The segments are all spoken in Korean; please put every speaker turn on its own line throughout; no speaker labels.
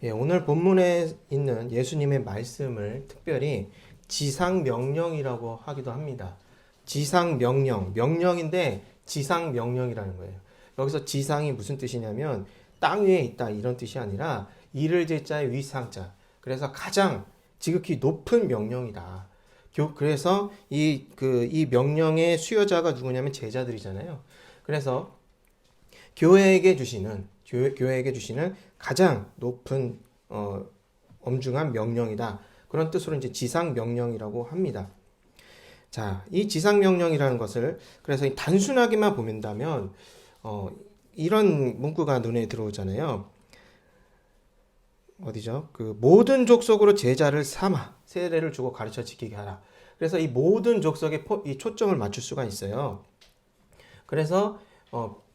예, 오늘 본문에 있는 예수님의 말씀을 특별히 지상명령이라고 하기도 합니다. 지상명령, 명령인데 지상명령이라는 거예요. 여기서 지상이 무슨 뜻이냐면 땅 위에 있다 이런 뜻이 아니라 이를 제자의 위상자. 그래서 가장 지극히 높은 명령이다. 그래서 이 명령의 수여자가 누구냐면 제자들이잖아요. 그래서 교회에게 주시는 가장 높은 엄중한 명령이다. 그런 뜻으로 이제 지상 명령이라고 합니다. 자, 이 지상 명령이라는 것을 그래서 단순하게만 보면다면 이런 문구가 눈에 들어오잖아요. 어디죠? 그 모든 족속으로 제자를 삼아 세례를 주고 가르쳐 지키게 하라. 그래서 이 모든 족속에 이 초점을 맞출 수가 있어요. 그래서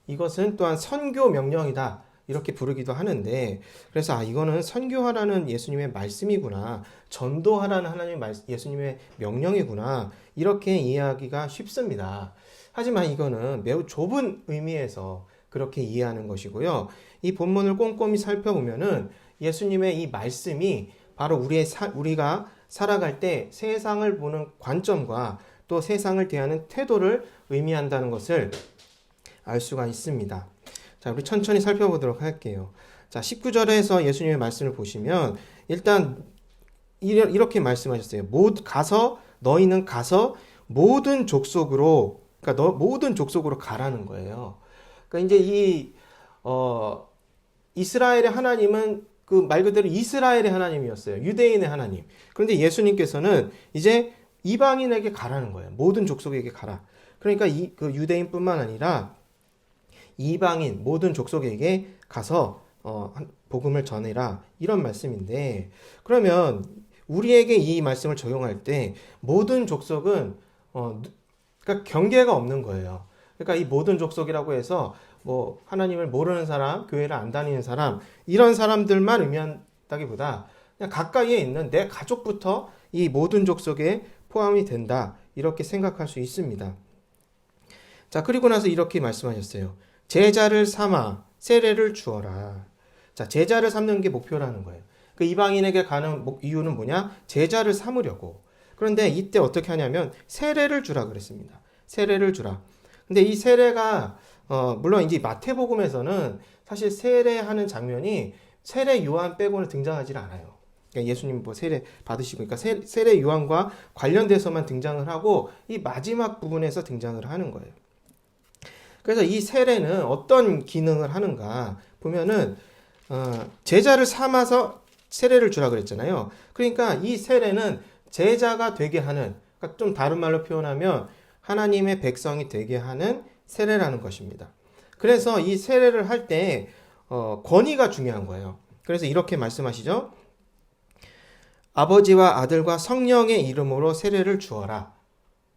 이것은 또한 선교 명령이다. 이렇게 부르기도 하는데 그래서 이거는 선교하라는 예수님의 말씀이구나. 전도하라는 예수님의 명령이구나. 이렇게 이해하기가 쉽습니다. 하지만 이거는 매우 좁은 의미에서 그렇게 이해하는 것이고요. 이 본문을 꼼꼼히 살펴보면은 예수님의 이 말씀이 바로 우리가 살아갈 때 세상을 보는 관점과 또 세상을 대하는 태도를 의미한다는 것을 알 수가 있습니다. 자, 우리 천천히 살펴보도록 할게요. 자, 19절에서 예수님의 말씀을 보시면 일단 이렇게 말씀하셨어요. 너희는 가서 모든 족속으로, 그러니까 모든 족속으로 가라는 거예요. 그러니까 이제 이스라엘의 하나님은 그 말 그대로 이스라엘의 하나님이었어요. 유대인의 하나님. 그런데 예수님께서는 이제 이방인에게 가라는 거예요. 모든 족속에게 가라. 그러니까 그 유대인뿐만 아니라 이방인 모든 족속에게 가서 복음을 전해라 이런 말씀인데 그러면 우리에게 이 말씀을 적용할 때 모든 족속은 그러니까 경계가 없는 거예요. 그러니까 이 모든 족속이라고 해서 뭐 하나님을 모르는 사람, 교회를 안 다니는 사람 이런 사람들만 의미한다기보다 그냥 가까이에 있는 내 가족부터 이 모든 족속에 포함이 된다 이렇게 생각할 수 있습니다. 자, 그리고 나서 이렇게 말씀하셨어요. 제자를 삼아 세례를 주어라. 자, 제자를 삼는 게 목표라는 거예요. 그 이방인에게 가는 이유는 뭐냐? 제자를 삼으려고. 그런데 이때 어떻게 하냐면 세례를 주라 그랬습니다. 세례를 주라. 근데 이 세례가 물론 이제 마태복음에서는 사실 세례하는 장면이 세례 요한 빼고는 등장하지 않아요. 그러니까 예수님 뭐 세례 받으시고, 그러니까 세례 요한과 관련돼서만 등장을 하고 이 마지막 부분에서 등장을 하는 거예요. 그래서 이 세례는 어떤 기능을 하는가 보면은 제자를 삼아서 세례를 주라 그랬잖아요. 그러니까 이 세례는 제자가 되게 하는, 그러니까 좀 다른 말로 표현하면 하나님의 백성이 되게 하는 세례라는 것입니다. 그래서 이 세례를 할 때 권위가 중요한 거예요. 그래서 이렇게 말씀하시죠. 아버지와 아들과 성령의 이름으로 세례를 주어라.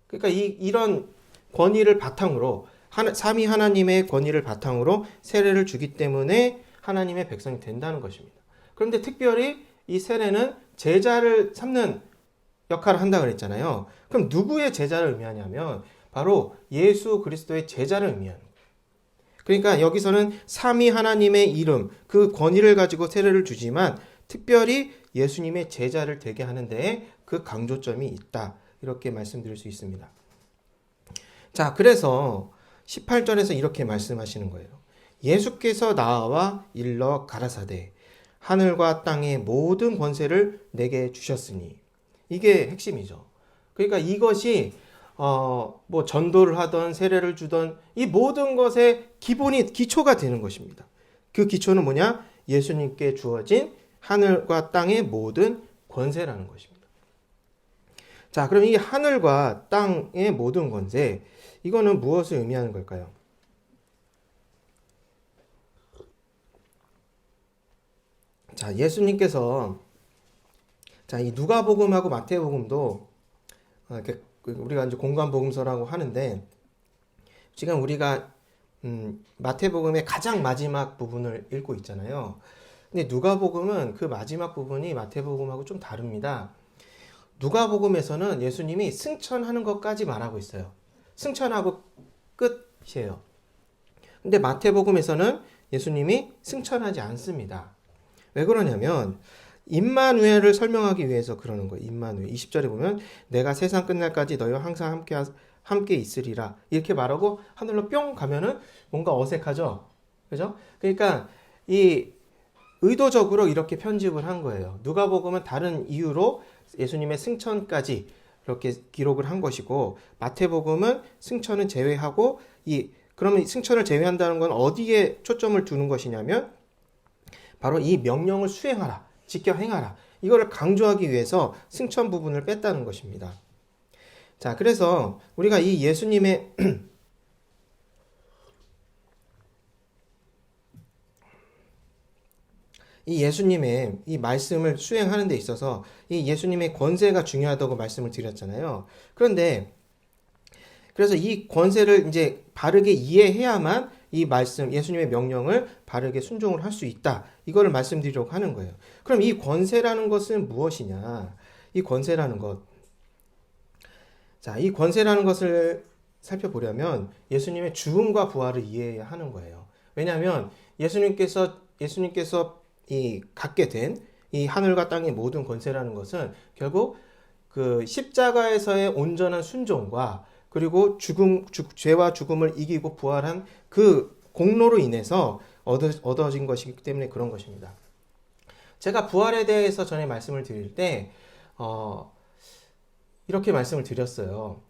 그러니까 이런 권위를 바탕으로 삼위 하나님의 권위를 바탕으로 세례를 주기 때문에 하나님의 백성이 된다는 것입니다. 그런데 특별히 이 세례는 제자를 삼는 역할을 한다 그랬잖아요. 그럼 누구의 제자를 의미하냐면 바로 예수 그리스도의 제자를 의미하는 거예요. 그러니까 여기서는 삼위 하나님의 이름, 그 권위를 가지고 세례를 주지만 특별히 예수님의 제자를 되게 하는 데에 그 강조점이 있다. 이렇게 말씀드릴 수 있습니다. 자, 그래서 18절에서 이렇게 말씀하시는 거예요. 예수께서 나와 일러 가라사대 하늘과 땅의 모든 권세를 내게 주셨으니 이게 핵심이죠. 그러니까 이것이 뭐 전도를 하던 세례를 주던 이 모든 것의 기초가 되는 것입니다. 그 기초는 뭐냐? 예수님께 주어진 하늘과 땅의 모든 권세라는 것입니다. 자, 그럼 이 하늘과 땅의 모든 권세 이거는 무엇을 의미하는 걸까요? 자, 예수님께서 자, 이 누가복음하고 마태복음도 이렇게 우리가 이제 공관복음서라고 하는데 지금 우리가 마태복음의 가장 마지막 부분을 읽고 있잖아요. 근데 누가복음은 그 마지막 부분이 마태복음하고 좀 다릅니다. 누가복음에서는 예수님이 승천하는 것까지 말하고 있어요. 승천하고 끝이에요. 근데 마태복음에서는 예수님이 승천하지 않습니다. 왜 그러냐면 임마누엘을 설명하기 위해서 그러는 거예요. 임마누엘. 20절에 보면 내가 세상 끝날까지 너희와 항상 함께 있으리라. 이렇게 말하고 하늘로 뿅 가면은 뭔가 어색하죠. 그죠? 그러니까 이 의도적으로 이렇게 편집을 한 거예요. 누가복음은 다른 이유로 예수님의 승천까지 이렇게 기록을 한 것이고, 마태복음은 승천은 제외하고, 그러면 승천을 제외한다는 건 어디에 초점을 두는 것이냐면 바로 이 명령을 수행하라, 지켜 행하라, 이거를 강조하기 위해서 승천 부분을 뺐다는 것입니다. 자, 그래서 우리가 이 예수님의 이 말씀을 수행하는 데 있어서 이 예수님의 권세가 중요하다고 말씀을 드렸잖아요. 그런데 그래서 이 권세를 이제 바르게 이해해야만 이 말씀, 예수님의 명령을 바르게 순종을 할 수 있다. 이거를 말씀드리려고 하는 거예요. 그럼 이 권세라는 것은 무엇이냐? 이 권세라는 것. 자, 이 권세라는 것을 살펴보려면 예수님의 죽음과 부활을 이해해야 하는 거예요. 왜냐하면 예수님께서 갖게 된 이 하늘과 땅의 모든 권세라는 것은 결국 그 십자가에서의 온전한 순종과 그리고 죄와 죽음을 이기고 부활한 그 공로로 인해서 얻어진 것이기 때문에 그런 것입니다. 제가 부활에 대해서 전에 말씀을 드릴 때 이렇게 말씀을 드렸어요.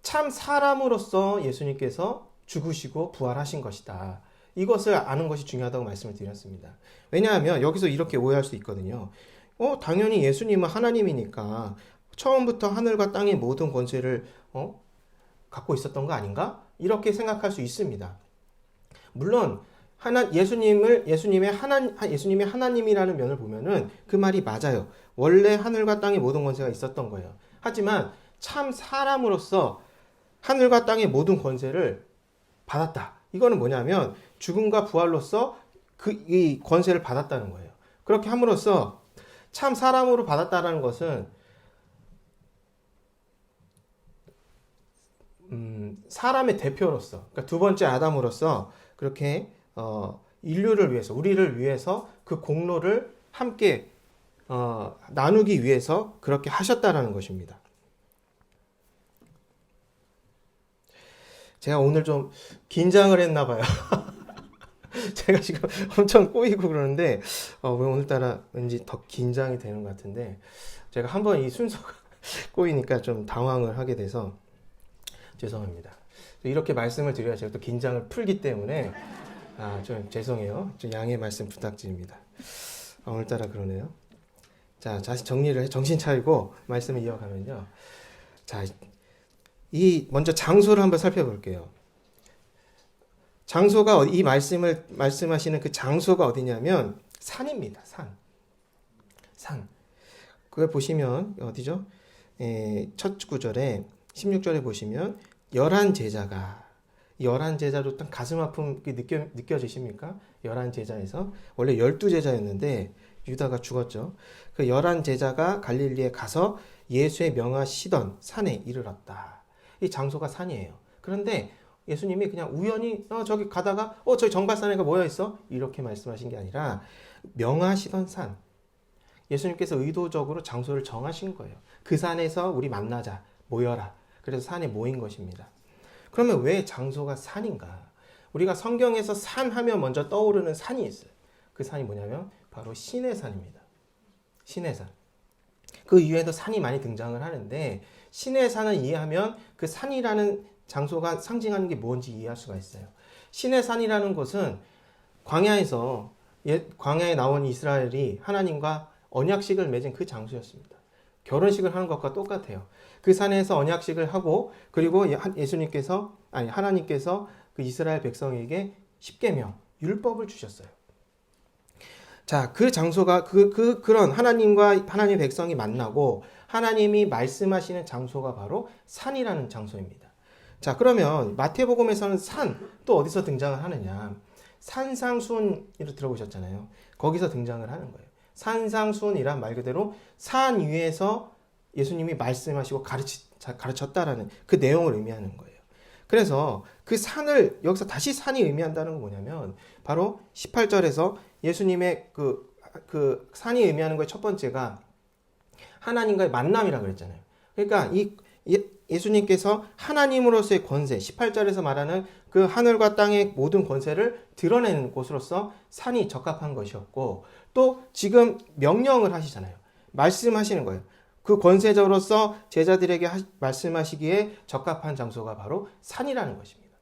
참 사람으로서 예수님께서 죽으시고 부활하신 것이다. 이것을 아는 것이 중요하다고 말씀을 드렸습니다. 왜냐하면 여기서 이렇게 오해할 수 있거든요. 당연히 예수님은 하나님이니까 처음부터 하늘과 땅의 모든 권세를 갖고 있었던 거 아닌가? 이렇게 생각할 수 있습니다. 물론 예수님의 하나님이라는 면을 보면은 그 말이 맞아요. 원래 하늘과 땅의 모든 권세가 있었던 거예요. 하지만 참 사람으로서 하늘과 땅의 모든 권세를 받았다. 이거는 뭐냐면 죽음과 부활로서 이 권세를 받았다는 거예요. 그렇게 함으로써 참 사람으로 받았다는 것은 사람의 대표로서, 그러니까 두 번째 아담으로서 그렇게 인류를 위해서, 우리를 위해서 그 공로를 함께 나누기 위해서 그렇게 하셨다라는 것입니다. 제가 오늘 좀 긴장을 했나 봐요. 제가 지금 엄청 꼬이고 그러는데 왜 오늘따라 왠지 더 긴장이 되는 것 같은데, 제가 한번 이 순서가 꼬이니까 좀 당황을 하게 돼서 죄송합니다. 이렇게 말씀을 드려야 제가 또 긴장을 풀기 때문에 좀 죄송해요. 좀 양해 말씀 부탁드립니다. 오늘따라 그러네요. 자, 다시 정신 차리고 말씀을 이어가면요. 자, 먼저 장소를 한번 살펴볼게요. 장소가 이 말씀하시는 그 장소가 어디냐면 산입니다. 산. 그걸 보시면 어디죠? 첫 구절에 16절에 보시면 11제자가, 11제자로 딱 가슴 아픔 느껴지십니까? 11제자에서 원래 12제자였는데 유다가 죽었죠. 그 11제자가 갈릴리에 가서 예수의 명하시던 산에 이르렀다. 이 장소가 산이에요. 그런데 예수님이 그냥 우연히 저기 가다가 저기 정발산에가 모여 있어? 이렇게 말씀하신 게 아니라 명하시던 산. 예수님께서 의도적으로 장소를 정하신 거예요. 그 산에서 우리 만나자, 모여라. 그래서 산에 모인 것입니다. 그러면 왜 장소가 산인가? 우리가 성경에서 산 하면 먼저 떠오르는 산이 있어요. 그 산이 뭐냐면 바로 신의 산입니다. 신의 산. 그 이후에도 산이 많이 등장을 하는데 신의 산을 이해하면 그 산이라는 장소가 상징하는 게 뭔지 이해할 수가 있어요. 신의 산이라는 곳은 광야에 나온 이스라엘이 하나님과 언약식을 맺은 그 장소였습니다. 결혼식을 하는 것과 똑같아요. 그 산에서 언약식을 하고, 그리고 하나님께서 그 이스라엘 백성에게 십계명, 율법을 주셨어요. 자, 그 장소가 그런 하나님과 하나님의 백성이 만나고 하나님이 말씀하시는 장소가 바로 산이라는 장소입니다. 자, 그러면 마태복음에서는 산 또 어디서 등장을 하느냐? 산상수훈을 들어보셨잖아요. 거기서 등장을 하는 거예요. 산상수훈이란 말 그대로 산 위에서 예수님이 말씀하시고 가르쳤다라는 그 내용을 의미하는 거예요. 그래서 그 산을 여기서 다시 산이 의미한다는 건 뭐냐면 바로 18절에서 예수님의 그 산이 의미하는 거의 첫 번째가 하나님과의 만남이라고 그랬잖아요. 그러니까 예수님께서 하나님으로서의 권세, 18절에서 말하는 그 하늘과 땅의 모든 권세를 드러내는 곳으로서 산이 적합한 것이었고, 또 지금 명령을 하시잖아요. 말씀하시는 거예요. 그 권세자로서 제자들에게 말씀하시기에 적합한 장소가 바로 산이라는 것입니다.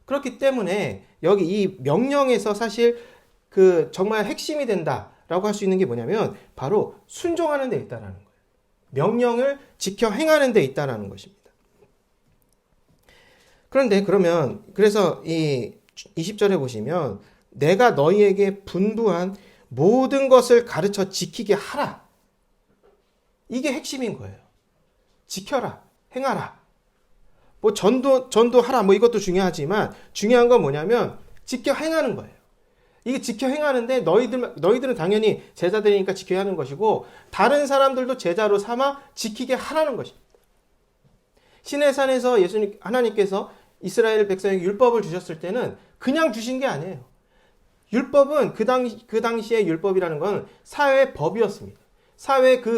그렇기 때문에 여기 이 명령에서 사실 그 정말 핵심이 된다라고 할 수 있는 게 뭐냐면 바로 순종하는 데 있다라는 거예요. 명령을 지켜 행하는 데 있다라는 것입니다. 그런데 그래서 이 20절에 보시면 내가 너희에게 분부한 모든 것을 가르쳐 지키게 하라. 이게 핵심인 거예요. 지켜라, 행하라. 뭐 전도하라, 뭐 이것도 중요하지만 중요한 건 뭐냐면 지켜 행하는 거예요. 이게 지켜 행하는데 너희들은 당연히 제자들이니까 지켜야 하는 것이고 다른 사람들도 제자로 삼아 지키게 하라는 것입니다. 시내산에서 하나님께서 이스라엘 백성에게 율법을 주셨을 때는 그냥 주신 게 아니에요. 율법은 그 당시의 율법이라는 건 사회의 법이었습니다.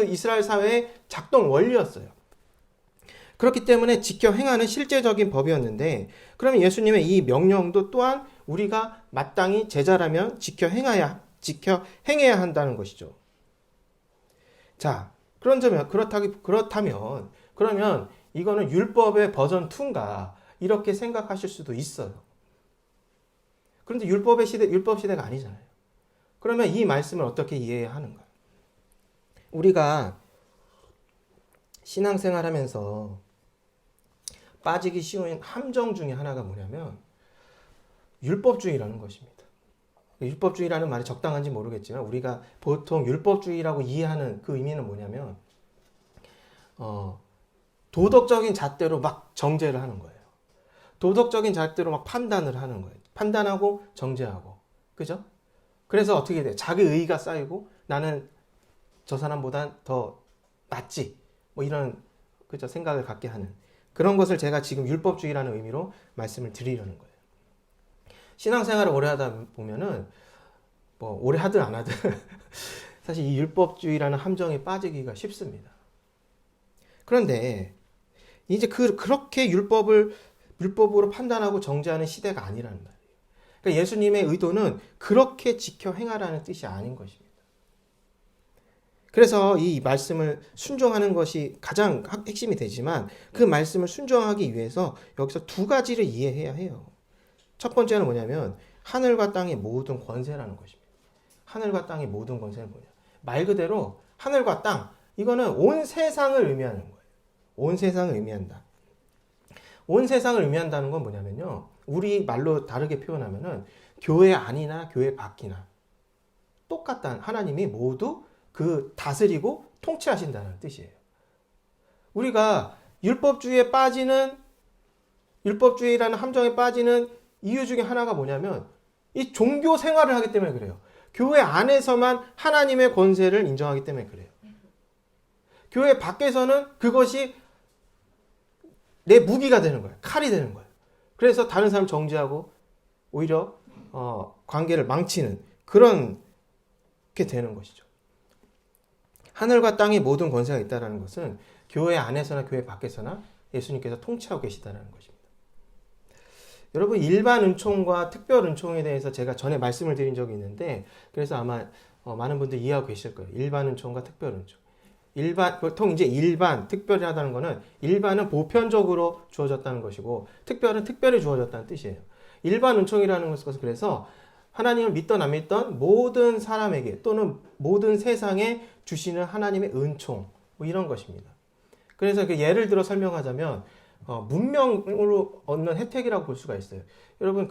이스라엘 사회의 작동 원리였어요. 그렇기 때문에 지켜 행하는 실제적인 법이었는데, 그러면 예수님의 이 명령도 또한 우리가 마땅히 제자라면 지켜 행해야 한다는 것이죠. 자, 그러면 그러면 이거는 율법의 버전 2인가 이렇게 생각하실 수도 있어요. 그런데 율법 시대가 아니잖아요. 그러면 이 말씀을 어떻게 이해해야 하는가? 우리가 신앙생활하면서 빠지기 쉬운 함정 중에 하나가 뭐냐면 율법주의라는 것입니다. 율법주의라는 말이 적당한지 모르겠지만 우리가 보통 율법주의라고 이해하는 그 의미는 뭐냐면 도덕적인 잣대로 막 정죄를 하는 거예요. 도덕적인 잣대로 막 판단을 하는 거예요. 판단하고 정죄하고. 그죠? 그래서 어떻게 돼? 자기 의의가 쌓이고 나는 저 사람보단 더 낫지. 뭐 이런 그죠? 생각을 갖게 하는 그런 것을 제가 지금 율법주의라는 의미로 말씀을 드리려는 거예요. 신앙생활을 오래 하다 보면은 뭐 오래 하든 안 하든 사실 이 율법주의라는 함정에 빠지기가 쉽습니다. 그런데 이제 그렇게 율법으로 판단하고 정죄하는 시대가 아니라는 말이에요. 그러니까 예수님의 의도는 그렇게 지켜 행하라는 뜻이 아닌 것입니다. 그래서 이 말씀을 순종하는 것이 가장 핵심이 되지만 그 말씀을 순종하기 위해서 여기서 두 가지를 이해해야 해요. 첫 번째는 뭐냐면 하늘과 땅의 모든 권세라는 것입니다. 하늘과 땅의 모든 권세는 뭐냐? 말 그대로 하늘과 땅, 이거는 온 세상을 의미하는 거예요. 온 세상을 의미한다. 온 세상을 의미한다는 건 뭐냐면요. 우리 말로 다르게 표현하면은 교회 안이나 교회 밖이나 똑같다. 하나님이 모두 그 다스리고 통치하신다는 뜻이에요. 우리가 율법주의라는 함정에 빠지는 이유 중에 하나가 뭐냐면 이 종교 생활을 하기 때문에 그래요. 교회 안에서만 하나님의 권세를 인정하기 때문에 그래요. 교회 밖에서는 그것이 내 무기가 되는 거예요. 칼이 되는 거예요. 그래서 다른 사람 정죄하고 오히려 관계를 망치는 그런 게 되는 것이죠. 하늘과 땅의 모든 권세가 있다는 것은 교회 안에서나 교회 밖에서나 예수님께서 통치하고 계시다는 것입니다. 여러분, 일반 은총과 특별 은총에 대해서 제가 전에 말씀을 드린 적이 있는데 그래서 아마 많은 분들이 이해하고 계실 거예요. 일반 은총과 특별 은총. 보통 이제 특별이라는 거는 일반은 보편적으로 주어졌다는 것이고 특별은 특별히 주어졌다는 뜻이에요. 일반 은총이라는 것은 그래서 하나님을 믿던 안 믿던 모든 사람에게 또는 모든 세상에 주시는 하나님의 은총 뭐 이런 것입니다. 그래서 그 예를 들어 설명하자면 문명으로 얻는 혜택이라고 볼 수가 있어요. 여러분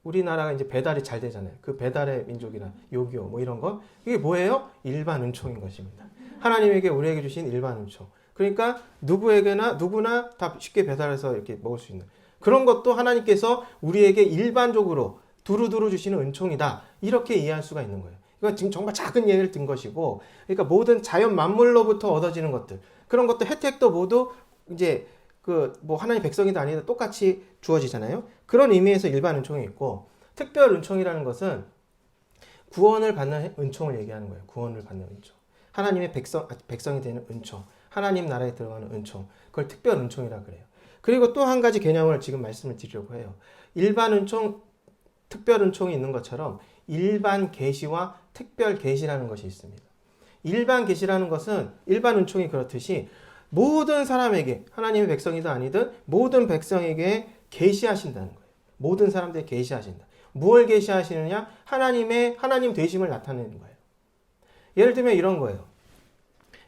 우리나라가 이제 배달이 잘 되잖아요. 그 배달의 민족이나 요기요 뭐 이런 거 이게 뭐예요? 일반 은총인 것입니다. 하나님에게 우리에게 주신 일반 은총. 그러니까 누구나 다 쉽게 배달해서 이렇게 먹을 수 있는 그런 것도 하나님께서 우리에게 일반적으로 두루두루 주시는 은총이다. 이렇게 이해할 수가 있는 거예요. 이건 지금 정말 작은 예를 든 것이고, 그러니까 모든 자연 만물로부터 얻어지는 것들, 그런 것들 혜택도 모두 이제 그 뭐 하나님 백성이다 아니다 똑같이 주어지잖아요. 그런 의미에서 일반 은총이 있고 특별 은총이라는 것은 구원을 받는 은총을 얘기하는 거예요. 구원을 받는 은총. 하나님의 백성이 되는 은총. 하나님 나라에 들어가는 은총. 그걸 특별 은총이라 그래요. 그리고 또 한 가지 개념을 지금 말씀을 드리려고 해요. 일반 은총, 특별 은총이 있는 것처럼 일반 계시와 특별 계시라는 것이 있습니다. 일반 계시라는 것은 일반 은총이 그렇듯이 모든 사람에게 하나님의 백성이든 아니든 모든 백성에게 계시하신다는 거예요. 모든 사람들에게 계시하신다. 무엇을 계시하시느냐? 하나님 되심을 나타내는 거예요. 예를 들면 이런 거예요.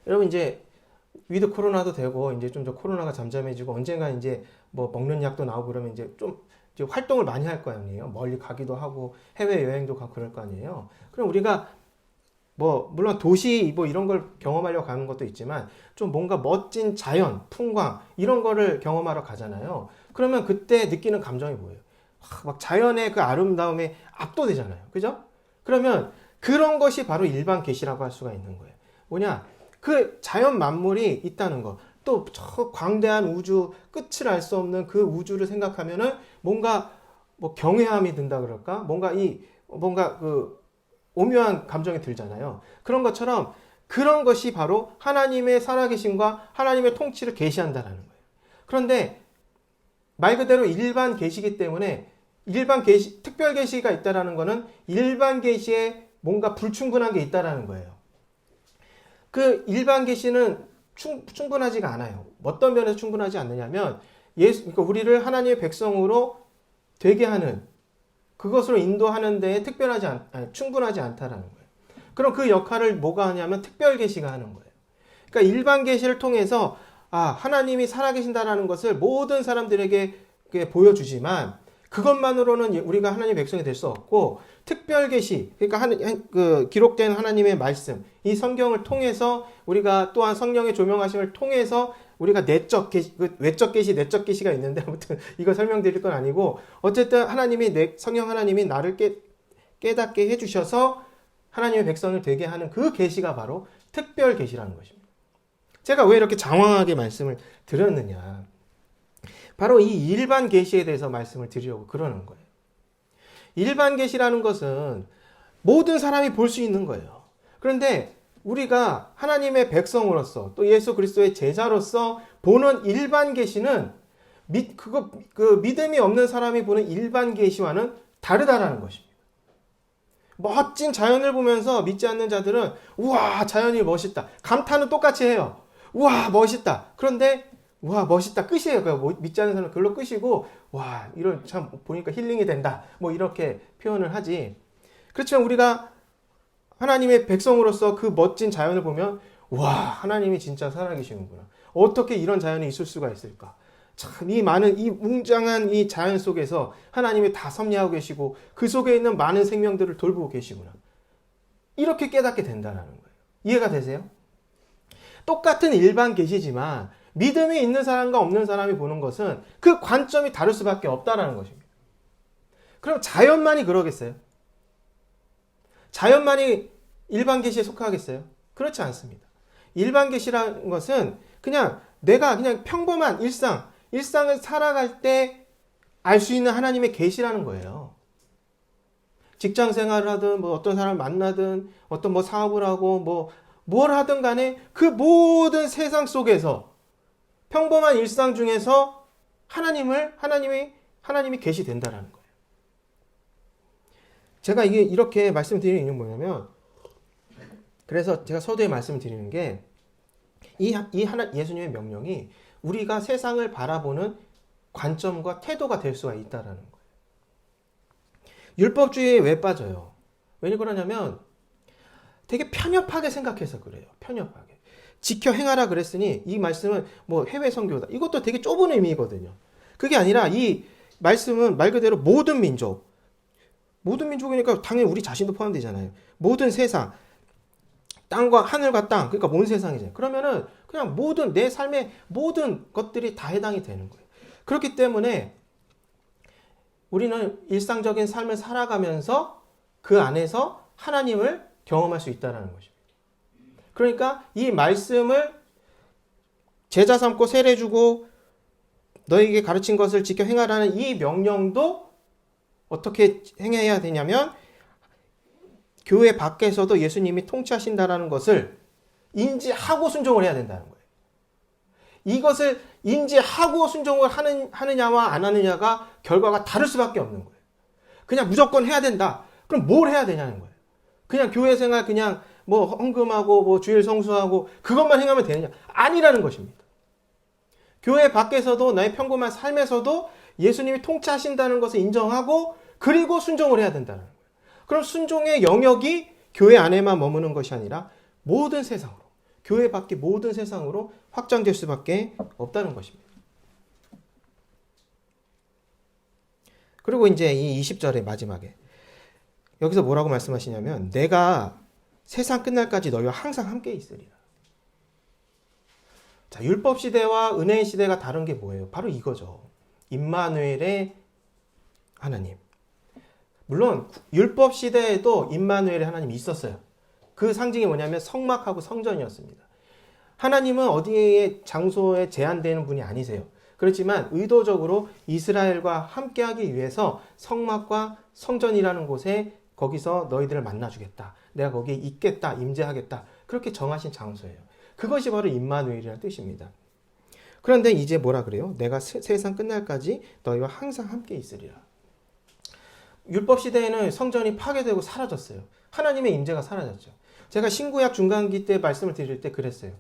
여러분 이제 위드 코로나도 되고 이제 좀 코로나가 잠잠해지고 언젠가 이제 뭐 먹는 약도 나오고 그러면 이제 좀 이제 활동을 많이 할 거 아니에요. 멀리 가기도 하고 해외 여행도 가고 그럴 거 아니에요. 그럼 우리가 뭐 물론 도시 뭐 이런 걸 경험하려고 가는 것도 있지만 좀 뭔가 멋진 자연, 풍광 이런 거를 경험하러 가잖아요. 그러면 그때 느끼는 감정이 뭐예요? 막 자연의 그 아름다움에 압도되잖아요. 그죠? 그러면 그런 것이 바로 일반 계시라고 할 수가 있는 거예요. 뭐냐? 그 자연 만물이 있다는 거. 또 저 광대한 우주, 끝을 알 수 없는 그 우주를 생각하면은 뭔가 뭐 경외함이 든다 그럴까? 뭔가 그 오묘한 감정이 들잖아요. 그런 것처럼 그런 것이 바로 하나님의 살아계심과 하나님의 통치를 계시한다는 거예요. 그런데 말 그대로 일반 계시이기 때문에 일반 계시, 특별 계시가 있다라는 것은 일반 계시에 뭔가 불충분한 게 있다라는 거예요. 그 일반 계시는 충분하지가 않아요. 어떤 면에서 충분하지 않느냐면 그러니까 우리를 하나님의 백성으로 되게 하는 그것으로 인도하는 데에 충분하지 않다라는 거예요. 그럼 그 역할을 뭐가 하냐면 특별 계시가 하는 거예요. 그러니까 일반 계시를 통해서 하나님이 살아계신다라는 것을 모든 사람들에게 보여주지만 그것만으로는 우리가 하나님의 백성이 될 수 없고 특별 계시, 그러니까 기록된 하나님의 말씀, 이 성경을 통해서 우리가 또한 성령의 조명하심을 통해서 우리가 내적 계시, 외적 계시, 내적 계시가 있는데 아무튼 이거 설명드릴 건 아니고 어쨌든 성령 하나님이 나를 깨닫게 해주셔서 하나님의 백성을 되게 하는 그 계시가 바로 특별 계시라는 것입니다. 제가 왜 이렇게 장황하게 말씀을 드렸느냐? 바로 이 일반 계시에 대해서 말씀을 드리려고 그러는 거예요. 일반 계시라는 것은 모든 사람이 볼 수 있는 거예요. 그런데 우리가 하나님의 백성으로서 또 예수 그리스도의 제자로서 보는 일반 계시는 믿음이 없는 사람이 보는 일반 계시와는 다르다라는 것입니다. 멋진 자연을 보면서 믿지 않는 자들은 우와 자연이 멋있다. 감탄은 똑같이 해요. 우와 멋있다. 그런데 와 멋있다 끝이에요. 믿지 않는 사람은 그걸로 끝이고 와 이런 참 보니까 힐링이 된다 뭐 이렇게 표현을 하지. 그렇지만 우리가 하나님의 백성으로서 그 멋진 자연을 보면 와 하나님이 진짜 살아계시는구나. 어떻게 이런 자연이 있을 수가 있을까. 참 이 많은 이 웅장한 이 자연 속에서 하나님이 다 섭리하고 계시고 그 속에 있는 많은 생명들을 돌보고 계시구나. 이렇게 깨닫게 된다는 거예요. 이해가 되세요? 똑같은 일반 계시지만 믿음이 있는 사람과 없는 사람이 보는 것은 그 관점이 다를 수밖에 없다라는 것입니다. 그럼 자연만이 그러겠어요? 자연만이 일반 계시에 속하겠어요? 그렇지 않습니다. 일반 계시라는 것은 그냥 내가 그냥 평범한 일상을 살아갈 때 알 수 있는 하나님의 계시라는 거예요. 직장 생활을 하든 뭐 어떤 사람을 만나든 어떤 뭐 사업을 하고 뭘 하든 간에 그 모든 세상 속에서 평범한 일상 중에서 하나님이 계시된다라는 거예요. 제가 이게 이렇게 말씀드리는 이유는 뭐냐면, 그래서 제가 서두에 말씀드리는 게, 예수님의 명령이 우리가 세상을 바라보는 관점과 태도가 될 수가 있다라는 거예요. 율법주의에 왜 빠져요? 왜 그러냐면, 되게 편협하게 생각해서 그래요. 편협하게. 지켜 행하라 그랬으니 이 말씀은 뭐 해외 선교다. 이것도 되게 좁은 의미거든요. 그게 아니라 이 말씀은 말 그대로 모든 민족이니까 당연히 우리 자신도 포함되잖아요. 모든 세상, 땅과 하늘과 땅, 그러니까 온 세상이잖아요. 그러면은 그냥 내 삶의 모든 것들이 다 해당이 되는 거예요. 그렇기 때문에 우리는 일상적인 삶을 살아가면서 그 안에서 하나님을 경험할 수 있다는 것입니다. 그러니까 이 말씀을 제자 삼고 세례 주고 너에게 가르친 것을 지켜 행하라는 이 명령도 어떻게 행해야 되냐면 교회 밖에서도 예수님이 통치하신다라는 것을 인지하고 순종을 해야 된다는 거예요. 이것을 인지하고 순종을 하느냐와 안 하느냐가 결과가 다를 수밖에 없는 거예요. 그냥 무조건 해야 된다. 그럼 뭘 해야 되냐는 거예요. 그냥 교회 생활 그냥 뭐 헌금하고 뭐 주일 성수하고 그것만 행하면 되느냐? 아니라는 것입니다. 교회 밖에서도 나의 평범한 삶에서도 예수님이 통치하신다는 것을 인정하고 그리고 순종을 해야 된다는 거예요. 그럼 순종의 영역이 교회 안에만 머무는 것이 아니라 모든 세상으로, 교회 밖의 모든 세상으로 확장될 수밖에 없다는 것입니다. 그리고 이제 이 20절의 마지막에 여기서 뭐라고 말씀하시냐면 내가 세상 끝날까지 너희와 항상 함께 있으리라. 자, 율법 시대와 은혜의 시대가 다른 게 뭐예요? 바로 이거죠. 임마누엘의 하나님. 물론 율법 시대에도 임마누엘의 하나님이 있었어요. 그 상징이 뭐냐면 성막하고 성전이었습니다. 하나님은 어디에 장소에 제한되는 분이 아니세요. 그렇지만 의도적으로 이스라엘과 함께하기 위해서 성막과 성전이라는 곳에 거기서 너희들을 만나주겠다. 내가 거기에 있겠다. 임재하겠다. 그렇게 정하신 장소예요. 그것이 바로 임마누엘이라는 뜻입니다. 그런데 이제 뭐라 그래요? 내가 세상 끝날까지 너희와 항상 함께 있으리라. 율법 시대에는 성전이 파괴되고 사라졌어요. 하나님의 임재가 사라졌죠. 제가 신구약 중간기 때 말씀을 드릴 때 그랬어요.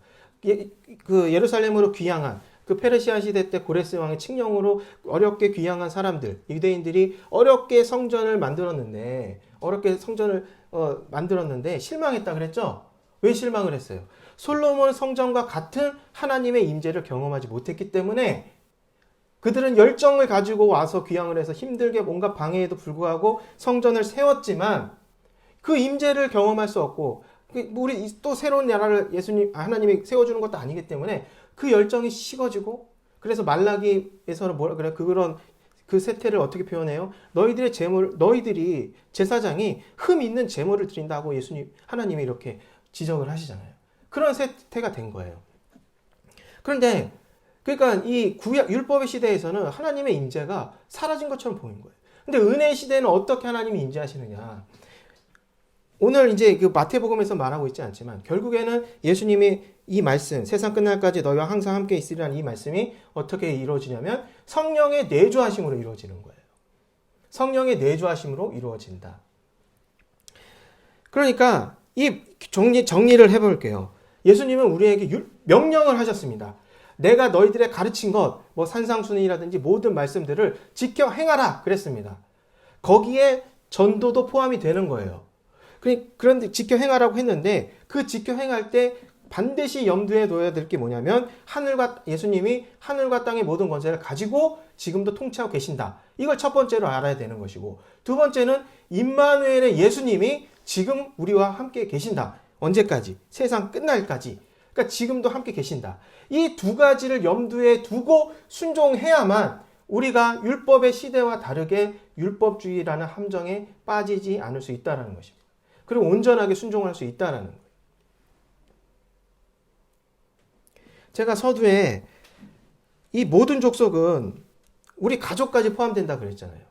그 예루살렘으로 귀향한 그 페르시아 시대 때 고레스 왕의 칙령으로 어렵게 귀향한 사람들, 유대인들이 어렵게 성전을 만들었는데 실망했다 그랬죠? 왜 실망을 했어요? 솔로몬 성전과 같은 하나님의 임재를 경험하지 못했기 때문에 그들은 열정을 가지고 와서 귀향을 해서 힘들게 뭔가 방해에도 불구하고 성전을 세웠지만 그 임재를 경험할 수 없고 우리 또 새로운 나라를 하나님이 세워주는 것도 아니기 때문에 그 열정이 식어지고 그래서 말라기에서는 뭐라 그래? 그 세태를 어떻게 표현해요? 너희들이 제사장이 흠 있는 제물을 드린다고 하나님이 이렇게 지적을 하시잖아요. 그런 세태가 된 거예요. 그런데 그러니까 이 율법의 시대에서는 하나님의 임재가 사라진 것처럼 보인 거예요. 근데 은혜의 시대에는 어떻게 하나님이 임재하시느냐? 오늘 이제 그 마태복음에서 말하고 있지 않지만 결국에는 예수님이 이 말씀, 세상 끝날까지 너희와 항상 함께 있으리라는 이 말씀이 어떻게 이루어지냐면 성령의 내주하심으로 이루어지는 거예요. 성령의 내주하심으로 이루어진다. 그러니까 이 정리를 해볼게요. 예수님은 우리에게 명령을 하셨습니다. 내가 너희들의 가르친 것, 뭐 산상순이라든지 모든 말씀들을 지켜 행하라 그랬습니다. 거기에 전도도 포함이 되는 거예요. 그런데 지켜 행하라고 했는데 그 지켜 행할 때 반드시 염두에 둬야 될 게 뭐냐면 예수님이 하늘과 땅의 모든 권세를 가지고 지금도 통치하고 계신다. 이걸 첫 번째로 알아야 되는 것이고 두 번째는 임마누엘의 예수님이 지금 우리와 함께 계신다. 언제까지? 세상 끝날까지. 그러니까 지금도 함께 계신다. 이 두 가지를 염두에 두고 순종해야만 우리가 율법의 시대와 다르게 율법주의라는 함정에 빠지지 않을 수 있다는 것입니다. 그리고 온전하게 순종할 수 있다는 거예요. 제가 서두에 이 모든 족속은 우리 가족까지 포함된다 그랬잖아요.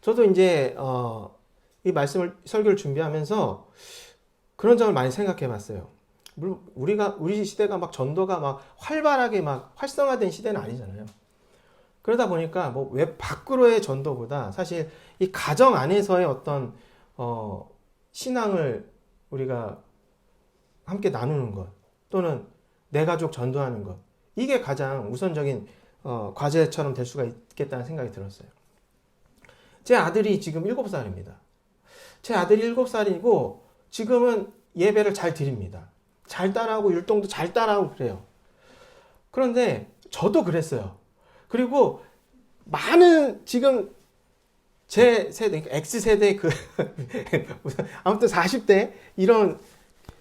저도 이제 이 설교를 준비하면서 그런 점을 많이 생각해 봤어요. 물론 우리 시대가 막 전도가 막 활발하게 막 활성화된 시대는 아니잖아요. 그러다 보니까 뭐 왜 밖으로의 전도보다 사실 이 가정 안에서의 어떤 신앙을 우리가 함께 나누는 것 또는 내 가족 전도하는 것 이게 가장 우선적인 과제처럼 될 수가 있겠다는 생각이 들었어요. 제 아들이 지금 7살입니다. 제 아들이 7살이고 지금은 예배를 잘 드립니다. 잘 따라하고 율동도 잘 따라하고 그래요. 그런데 저도 그랬어요. 그리고 많은 지금 제 세대, X세대 아무튼 40대 이런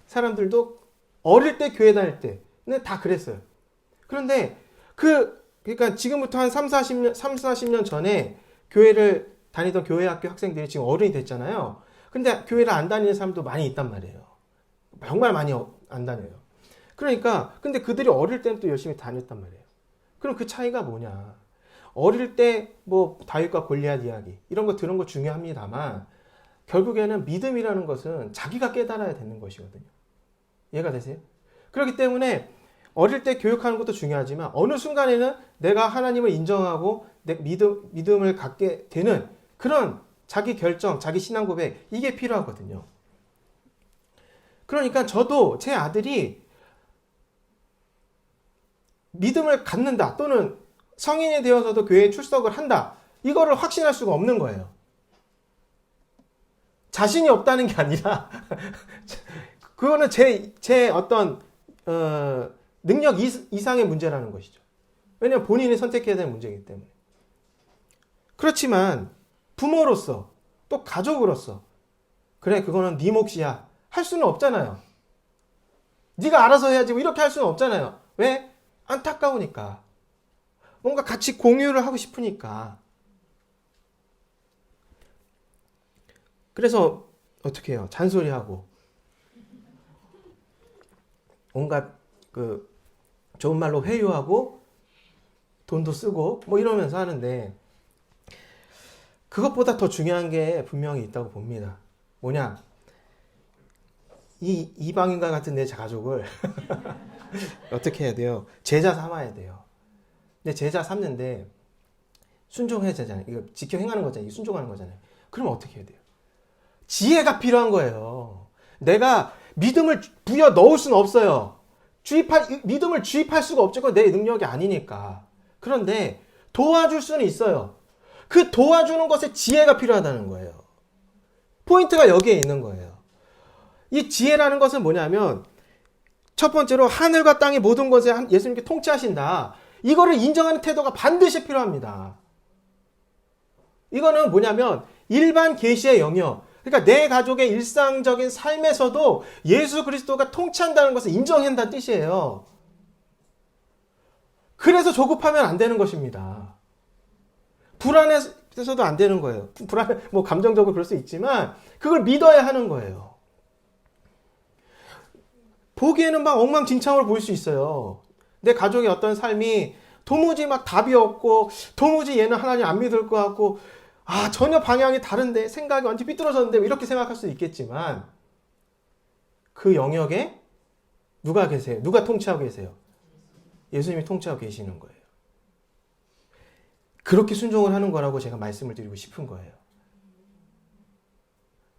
사람들도 어릴 때 교회 다닐 때는 다 그랬어요. 그런데 그러니까 지금부터 한 40년 전에 교회를 다니던 교회 학교 학생들이 지금 어른이 됐잖아요. 근데 교회를 안 다니는 사람도 많이 있단 말이에요. 정말 많이 안 다녀요. 그러니까 근데 그들이 어릴 때는 또 열심히 다녔단 말이에요. 그럼 그 차이가 뭐냐? 어릴 때 뭐 다윗과 골리앗 이야기 이런 거 들은 거 중요합니다만 결국에는 믿음이라는 것은 자기가 깨달아야 되는 것이거든요. 이해가 되세요? 그렇기 때문에 어릴 때 교육하는 것도 중요하지만 어느 순간에는 내가 하나님을 인정하고 내 믿음을 갖게 되는 그런 자기 결정, 자기 신앙 고백 이게 필요하거든요. 그러니까 저도 제 아들이 믿음을 갖는다 또는 성인이 되어서도 교회에 출석을 한다 이거를 확신할 수가 없는 거예요. 자신이 없다는 게 아니라 그거는 제 어떤 능력 이상의 문제라는 것이죠. 왜냐하면 본인이 선택해야 되는 문제이기 때문에. 그렇지만 부모로서 또 가족으로서 그래 그거는 네 몫이야 할 수는 없잖아요. 네가 알아서 해야지 뭐 이렇게 할 수는 없잖아요. 왜? 안타까우니까. 뭔가 같이 공유를 하고 싶으니까. 그래서 어떻게 해요? 잔소리하고 온갖 그 좋은 말로 회유하고 돈도 쓰고 뭐 이러면서 하는데 그것보다 더 중요한 게 분명히 있다고 봅니다. 뭐냐? 이 이방인과 같은 내 가족을 어떻게 해야 돼요? 제자 삼아야 돼요. 근데 제자 삼는데 순종해야 되잖아요. 이거 지켜 행하는 거잖아요. 이거 순종하는 거잖아요. 그러면 어떻게 해야 돼요? 지혜가 필요한 거예요. 내가 믿음을 부여 넣을 수는 없어요. 믿음을 주입할 수가 없죠. 그건 내 능력이 아니니까. 그런데 도와줄 수는 있어요. 그 도와주는 것에 지혜가 필요하다는 거예요. 포인트가 여기에 있는 거예요. 이 지혜라는 것은 뭐냐면 첫 번째로 하늘과 땅의 모든 것에 예수님께 통치하신다. 이거를 인정하는 태도가 반드시 필요합니다. 이거는 뭐냐면 일반 계시의 영역, 그러니까 내 가족의 일상적인 삶에서도 예수 그리스도가 통치한다는 것을 인정한다는 뜻이에요. 그래서 조급하면 안 되는 것입니다. 불안해서도 안 되는 거예요. 뭐 감정적으로 그럴 수 있지만 그걸 믿어야 하는 거예요. 보기에는 막 엉망진창으로 보일 수 있어요. 내 가족의 어떤 삶이 도무지 막 답이 없고 도무지 얘는 하나님 안 믿을 것 같고 전혀 방향이 다른데 생각이 완전 삐뚤어졌는데 이렇게 생각할 수 있겠지만 그 영역에 누가 계세요? 누가 통치하고 계세요? 예수님이 통치하고 계시는 거예요. 그렇게 순종을 하는 거라고 제가 말씀을 드리고 싶은 거예요.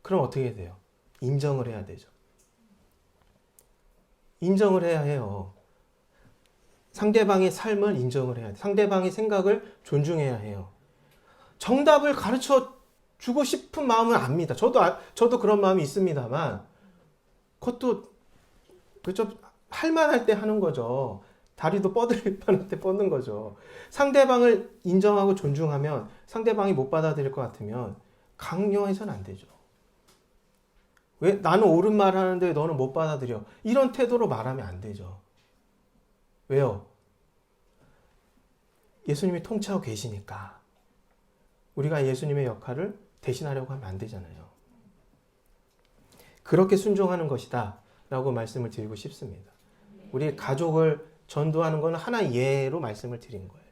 그럼 어떻게 돼요? 인정을 해야 되죠. 인정을 해야 해요. 상대방의 삶을 인정을 해야 돼요. 상대방의 생각을 존중해야 해요. 정답을 가르쳐 주고 싶은 마음은 압니다. 저도 그런 마음이 있습니다만 그것도 그죠? 할 만할 때 하는 거죠. 다리도 뻗을 만할 때 뻗는 거죠. 상대방을 인정하고 존중하면 상대방이 못 받아들일 것 같으면 강요해서는 안 되죠. 왜 나는 옳은 말 하는데 너는 못 받아들여? 이런 태도로 말하면 안 되죠. 왜요? 예수님이 통치하고 계시니까 우리가 예수님의 역할을 대신하려고 하면 안 되잖아요. 그렇게 순종하는 것이다 라고 말씀을 드리고 싶습니다. 우리 가족을 전도하는 것은 하나의 예로 말씀을 드린 거예요.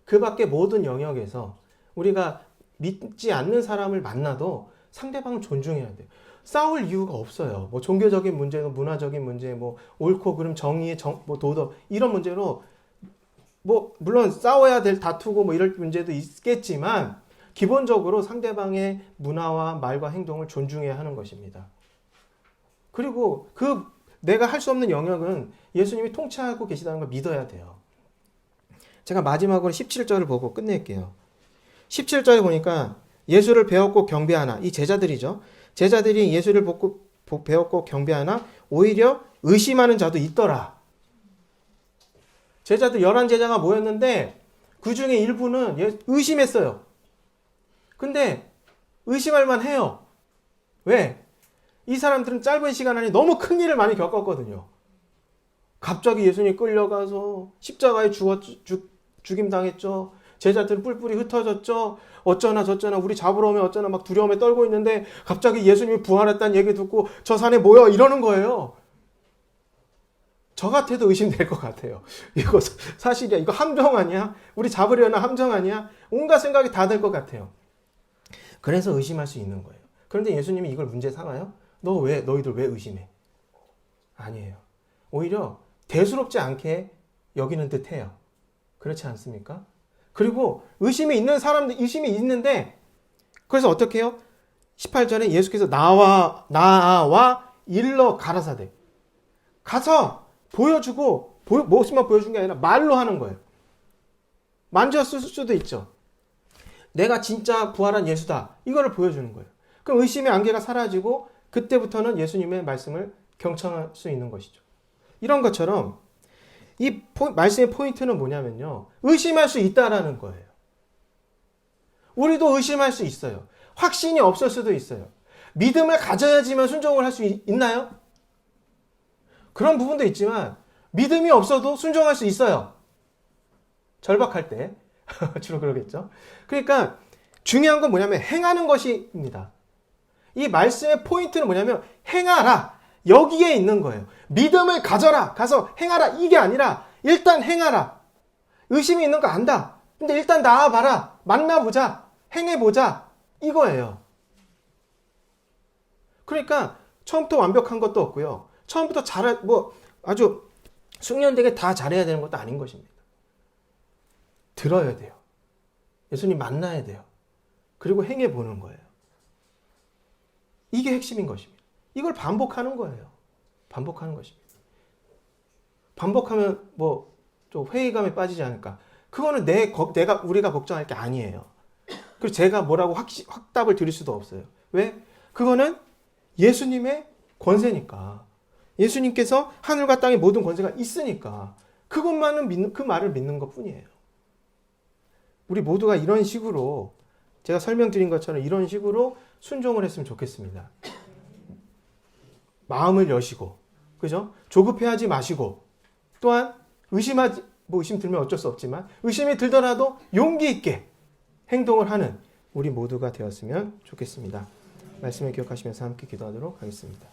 그 밖에 모든 영역에서 우리가 믿지 않는 사람을 만나도 상대방을 존중해야 돼요. 싸울 이유가 없어요. 뭐 종교적인 문제, 문화적인 문제, 뭐 옳고 그름, 정의, 뭐 도덕 이런 문제로 뭐 물론 싸워야 될 다투고 뭐 이럴 문제도 있겠지만 기본적으로 상대방의 문화와 말과 행동을 존중해야 하는 것입니다. 그리고 내가 할 수 없는 영역은 예수님이 통치하고 계시다는 걸 믿어야 돼요. 제가 마지막으로 17절을 보고 끝낼게요. 17절에 보니까 예수를 배웠고 경배하나 이 제자들이죠. 제자들이 예수를 배웠고 경배하나 오히려 의심하는 자도 있더라. 제자들 11제자가 모였는데 그 중에 일부는 의심했어요. 근데 의심할 만해요. 왜? 이 사람들은 짧은 시간 안에 너무 큰 일을 많이 겪었거든요. 갑자기 예수님이 끌려가서 십자가에 죽임당했죠. 제자들은 뿔뿔이 흩어졌죠. 어쩌나 저쩌나 우리 잡으러 오면 어쩌나 막 두려움에 떨고 있는데 갑자기 예수님이 부활했다는 얘기 듣고 저 산에 모여 이러는 거예요. 저 같아도 의심될 것 같아요. 이거 사실이야? 이거 함정 아니야? 우리 잡으려는 함정 아니야? 온갖 생각이 다 들 것 같아요. 그래서 의심할 수 있는 거예요. 그런데 예수님이 이걸 문제 삼아요? 너희들 왜 의심해? 아니에요. 오히려 대수롭지 않게 여기는 듯 해요. 그렇지 않습니까? 그리고 의심이 있는데, 그래서 어떻게 해요? 18절에 예수께서 나와 일러 가라사대. 가서 보여주고, 모습만 보여준 게 아니라 말로 하는 거예요. 만졌을 수도 있죠. 내가 진짜 부활한 예수다. 이거를 보여주는 거예요. 그럼 의심의 안개가 사라지고, 그때부터는 예수님의 말씀을 경청할 수 있는 것이죠. 이런 것처럼, 이 말씀의 포인트는 뭐냐면요. 의심할 수 있다라는 거예요. 우리도 의심할 수 있어요. 확신이 없을 수도 있어요. 믿음을 가져야지만 순종을 할 수 있나요? 그런 부분도 있지만 믿음이 없어도 순종할 수 있어요. 절박할 때. 주로 그러겠죠. 그러니까 중요한 건 뭐냐면 행하는 것입니다. 이 말씀의 포인트는 뭐냐면 행하라. 여기에 있는 거예요. 믿음을 가져라. 가서 행하라. 이게 아니라 일단 행하라. 의심이 있는 거 안다. 근데 일단 나와봐라. 만나보자. 행해보자. 이거예요. 그러니까 처음부터 완벽한 것도 없고요. 처음부터 아주 숙련되게 다 잘해야 되는 것도 아닌 것입니다. 들어야 돼요. 예수님 만나야 돼요. 그리고 행해보는 거예요. 이게 핵심인 것입니다. 이걸 반복하는 거예요. 반복하는 것입니다. 반복하면 좀 회의감에 빠지지 않을까. 그거는 우리가 걱정할 게 아니에요. 그리고 제가 뭐라고 확답을 드릴 수도 없어요. 왜? 그거는 예수님의 권세니까. 예수님께서 하늘과 땅의 모든 권세가 있으니까. 그 말을 믿는 것 뿐이에요. 우리 모두가 이런 식으로, 제가 설명드린 것처럼 이런 식으로 순종을 했으면 좋겠습니다. 마음을 여시고, 그죠? 조급해하지 마시고, 또한 의심 들면 어쩔 수 없지만, 의심이 들더라도 용기 있게 행동을 하는 우리 모두가 되었으면 좋겠습니다. 말씀을 기억하시면서 함께 기도하도록 하겠습니다.